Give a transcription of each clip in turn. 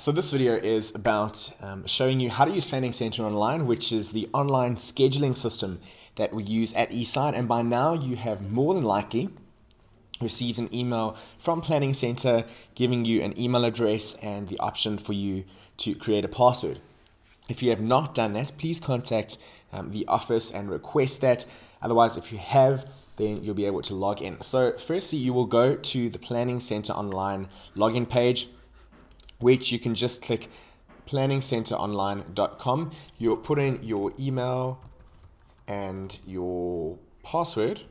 So this video is about showing you how to use Planning Center Online, which is the online scheduling system that we use at Eastside. And by now you have more than likely received an email from Planning Center giving you an email address and the option for you to create a password. If you have not done that, please contact the office and request that. Otherwise, if you have, then you'll be able to log in. So firstly, you will go to the Planning Center Online login page, which you can just click planningcenteronline.com. You'll put in your email and your password.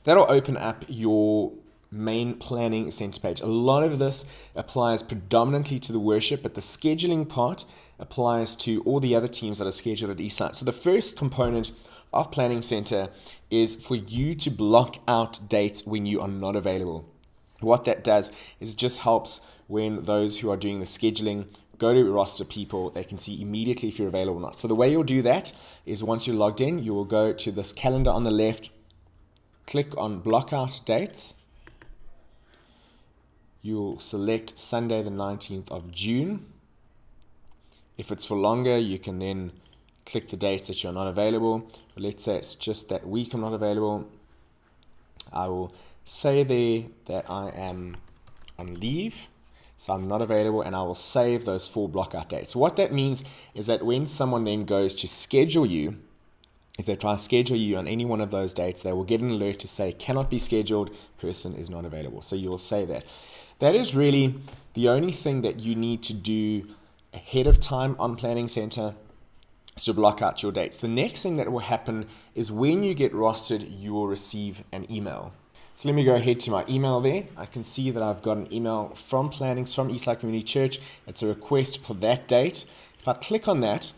That'll open up your main Planning Center page. A lot of this applies predominantly to the worship, but the scheduling part applies to all the other teams that are scheduled at Eastside. So the first component of Planning Center is for you to block out dates when you are not available. What that does is just helps when those who are doing the scheduling go to roster people, they can see immediately if you're available or not. So the way you'll do that is once you're logged in, you will go to this calendar on the left, click on block out dates. You'll select Sunday the 19th of June. If it's for longer, you can then click the dates that you're not available. But let's say it's just that week I'm not available. I will say there that I am on leave, so I'm not available, and I will save those 4 block out dates. What that means is that when someone then goes to schedule you, if they try to schedule you on any one of those dates, they will get an alert to say cannot be scheduled, person is not available. So you will say that. That is really the only thing that you need to do ahead of time on Planning Center is to block out your dates. The next thing that will happen is when you get rostered, you will receive an email. So let me go ahead to my email there. I can see that I've got an email from Plannings from Eastside Community Church. It's a request for that date. If I click on that,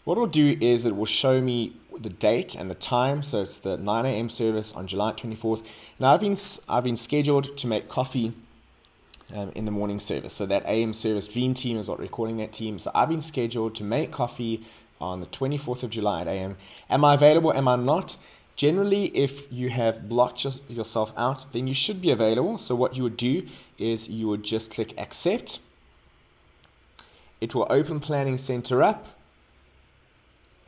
what it'll do is it will show me the date and the time. So it's the 9 a.m. service on July 24th. Now I've been scheduled to make coffee in the morning service. So that AM service, Dream Team is what recording that team. So I've been scheduled to make coffee on the 24th of July at AM. Am I available? Am I not? Generally, if you have blocked yourself out, then you should be available. So what you would do is you would just click accept. It will open Planning Center up,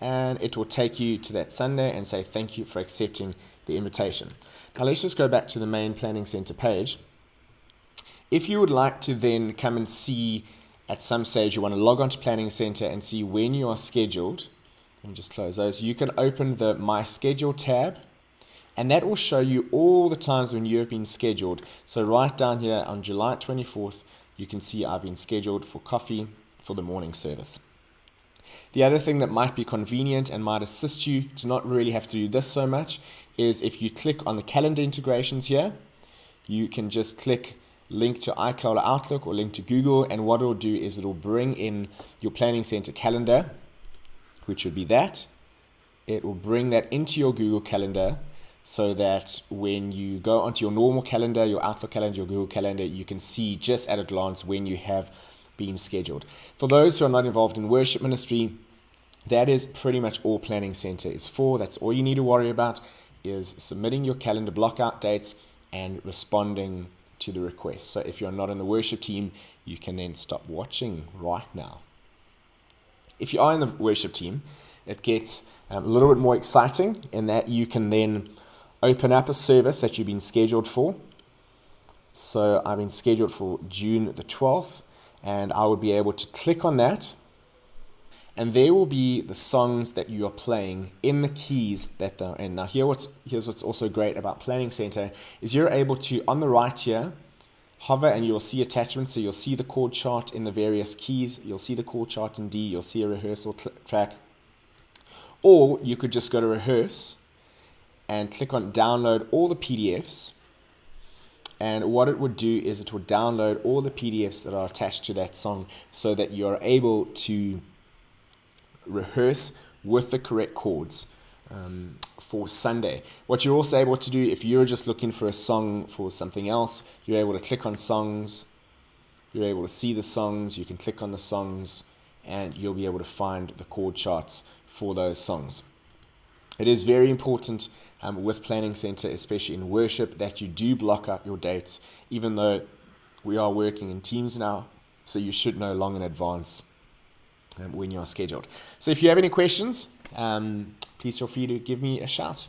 and it will take you to that Sunday and say thank you for accepting the invitation. Now let's just go back to the main Planning Center page. If you would like to then come and see at some stage, you want to log on to Planning Center and see when you are scheduled. Let me just close those. You can open the My Schedule tab, and that will show you all the times when you have been scheduled. So right down here on July 24th, you can see I've been scheduled for coffee for the morning service. The other thing that might be convenient and might assist you to not really have to do this so much is if you click on the calendar integrations here, you can just click link to iCloud or Outlook or link to Google, and what it'll do is it'll bring in your Planning Center calendar, which would be that. It will bring that into your Google Calendar so that when you go onto your normal calendar, your Outlook calendar, your Google Calendar, you can see just at a glance when you have been scheduled. For those who are not involved in worship ministry, that is pretty much all Planning Center is for. That's all you need to worry about, is submitting your calendar block out dates and responding to the request. So if you're not in the worship team, you can then stop watching right now. If you are in the worship team, it gets a little bit more exciting in that you can then open up a service that you've been scheduled for. So I've been scheduled for June the 12th, and I would be able to click on that, and there will be the songs that you are playing in the keys that they're in. Now here's what's also great about Planning Center is you're able to, on the right here, hover and you'll see attachments. So you'll see the chord chart in the various keys. You'll see the chord chart in D. You'll see a rehearsal track. Or you could just go to rehearse and click on download all the PDFs. And what it would do is it would download all the PDFs that are attached to that song so that you're able to rehearse with the correct chords for Sunday. What you're also able to do, if you're just looking for a song for something else, you're able to click on songs, you're able to see the songs, you can click on the songs, and you'll be able to find the chord charts for those songs. It is very important with Planning Center, especially in worship, that you do block out your dates, even though we are working in teams now. So you should know long in advance when you are scheduled. So if you have any questions, please feel free to give me a shout.